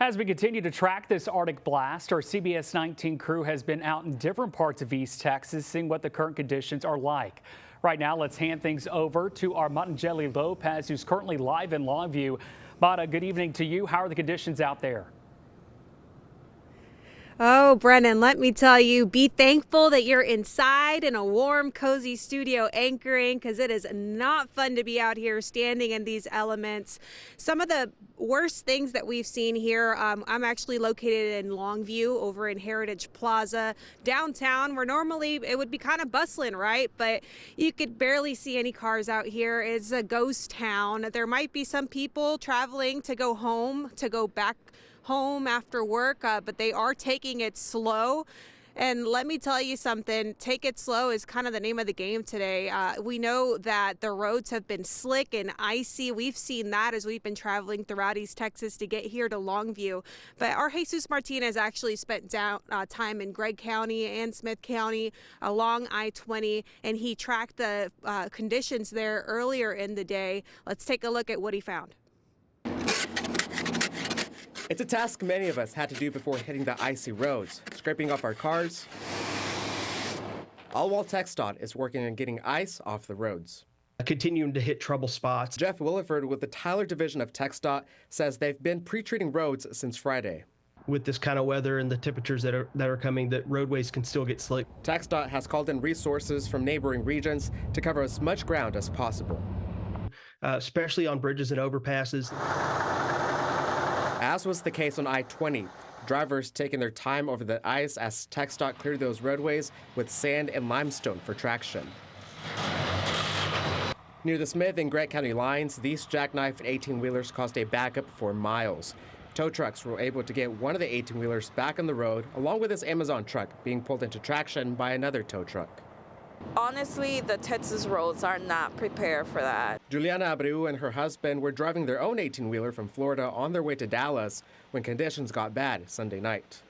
As we continue to track this Arctic blast, our CBS 19 crew has been out in different parts of East Texas, seeing what the current conditions are like. Right now, let's hand things over to our Matanjeli Lopez, who's currently live in Longview. Mata, good evening to you. How are the conditions out there? Oh, Brennan, let me tell you, be thankful that you're inside in a warm, cozy studio anchoring, because it is not fun to be out here standing in these elements. Some of the worst things that we've seen here, I'm actually located in Longview over in Heritage Plaza downtown, where normally it would be kind of bustling, right? But you could barely see any cars out here. It's a ghost town. There might be some people traveling to go home, to go back home after work, but they are taking it slow. And let me tell you something, take it slow is kind of the name of the game today. We know that the roads have been slick and icy. We've seen that as we've been traveling throughout East Texas to get here to Longview. But our Jesus Martinez actually spent time in Gregg County and Smith County along I-20, and he tracked the conditions there earlier in the day. Let's take a look at what he found. It's a task many of us had to do before hitting the icy roads, scraping off our cars, all while TxDOT is working on getting ice off the roads. Continuing to hit trouble spots. Jeff Williford with the Tyler Division of TxDOT says they've been pre-treating roads since Friday. With this kind of weather and the temperatures that are coming, that roadways can still get slick. TxDOT has called in resources from neighboring regions to cover as much ground as possible. Especially on bridges and overpasses. As was the case on I-20, drivers taking their time over the ice as TxDOT cleared those roadways with sand and limestone for traction. Near the Smith and Gregg County lines, these jackknife 18-wheelers caused a backup for miles. Tow trucks were able to get one of the 18-wheelers back on the road, along with this Amazon truck being pulled into traction by another tow truck. Honestly, the Texas roads are not prepared for that. Juliana Abreu and her husband were driving their own 18-wheeler from Florida on their way to Dallas when conditions got bad Sunday night.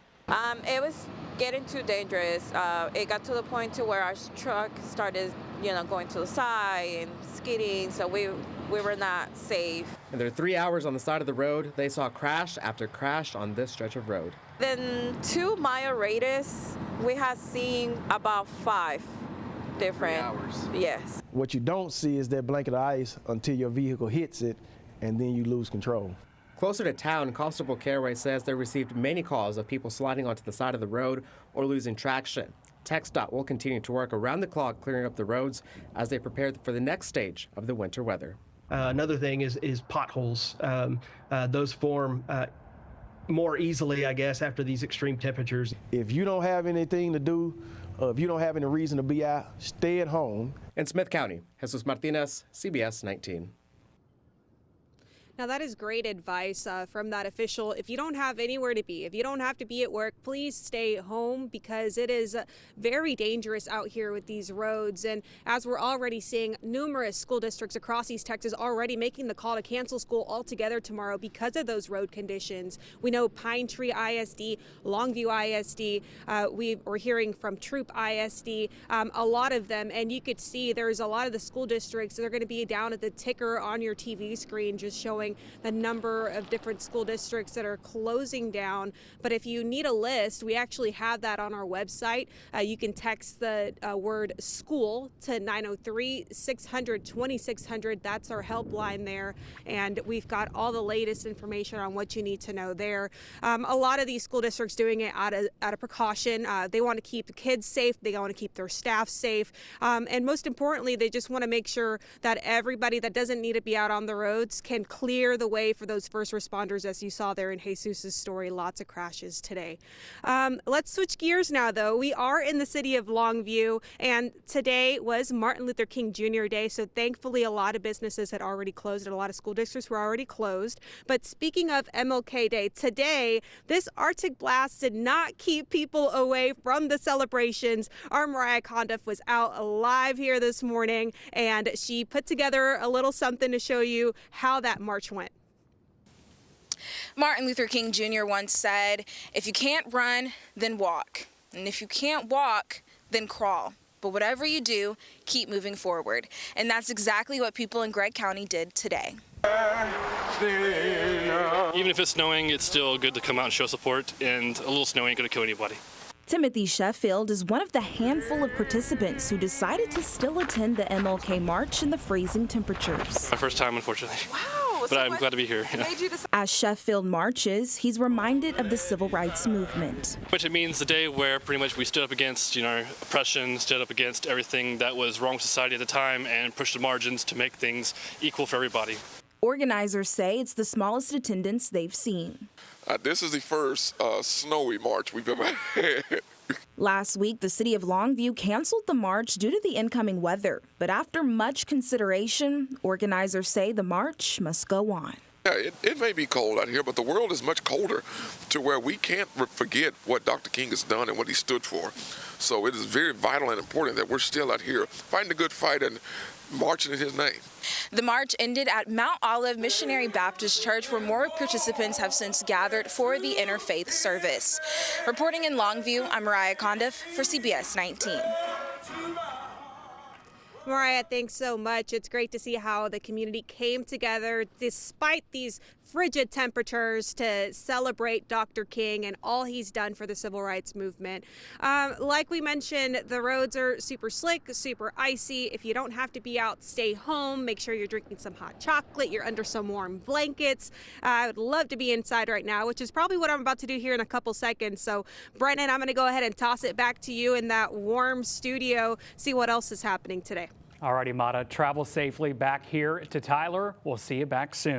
It was getting too dangerous. It got to the point to where our truck started, going to the side and skidding, so we were not safe. In their 3 hours on the side of the road, they saw crash after crash on this stretch of road. Then 2-mile radius, we have seen about 5 different 3 hours. Yes. What you don't see is that blanket of ice until your vehicle hits it, and then you lose control. Closer to town, Constable Caraway says they received many calls of people sliding onto the side of the road or losing traction. TxDOT will continue to work around the clock clearing up the roads as they prepare for the next stage of the winter weather. Another thing is potholes. Those form more easily, I guess, after these extreme temperatures. If you don't have anything to do, if you don't have any reason to be out, stay at home. In Smith County, Jesus Martinez, CBS 19. Now, that is great advice from that official. If you don't have anywhere to be, if you don't have to be at work, please stay home, because it is very dangerous out here with these roads. And as we're already seeing, numerous school districts across East Texas already making the call to cancel school altogether tomorrow because of those road conditions. We know Pine Tree ISD, Longview ISD, we're hearing from Troop ISD, a lot of them. And you could see there's a lot of the school districts that are going to be down at the ticker on your TV screen, just showing the number of different school districts that are closing down. But if you need a list, we actually have that on our website. You can text the word school to 903-600-2600. That's our helpline there. And we've got all the latest information on what you need to know there. A lot of these school districts doing it out of precaution. They want to keep the kids safe. They want to keep their staff safe. And most importantly, they just want to make sure that everybody that doesn't need to be out on the roads can clear the way for those first responders, as you saw there in Jesus's story. Lots of crashes today. Let's switch gears now, though. We are in the city of Longview, and today was Martin Luther King Jr. Day, so thankfully a lot of businesses had already closed and a lot of school districts were already closed. But speaking of MLK Day, today, this Arctic blast did not keep people away from the celebrations. Our Mariah Condiff was out live here this morning, and she put together a little something to show you how that march went. Martin Luther King Jr. once said, "If you can't run, then walk. And if you can't walk, then crawl. But whatever you do, keep moving forward." And that's exactly what people in Gregg County did today. Even if it's snowing, it's still good to come out and show support, and a little snow ain't going to kill anybody. Timothy Sheffield is one of the handful of participants who decided to still attend the MLK March in the freezing temperatures. My first time, unfortunately. Wow. But I'm glad to be here. Yeah. As Sheffield marches, he's reminded of the civil rights movement. Which it means the day where pretty much we stood up against, oppression, stood up against everything that was wrong with society at the time, and pushed the margins to make things equal for everybody. Organizers say it's the smallest attendance they've seen. This is the first snowy march we've ever had. Last week, the city of Longview canceled the march due to the incoming weather. But after much consideration, organizers say the march must go on. Yeah, it may be cold out here, but the world is much colder to where we can't forget what Dr. King has done and what he stood for. So it is very vital and important that we're still out here fighting the good fight and marching in his name. The march ended at Mount Olive Missionary Baptist Church, where more participants have since gathered for the interfaith service. Reporting in Longview, I'm Mariah Condiff for CBS 19. Mariah, thanks so much. It's great to see how the community came together despite these frigid temperatures to celebrate Dr. King and all he's done for the civil rights movement. Like we mentioned, the roads are super slick, super icy. If you don't have to be out, stay home. Make sure you're drinking some hot chocolate. You're under some warm blankets. I would love to be inside right now, which is probably what I'm about to do here in a couple seconds. So, Brennan, I'm going to go ahead and toss it back to you in that warm studio, see what else is happening today. Alrighty, Mata, travel safely back here to Tyler. We'll see you back soon.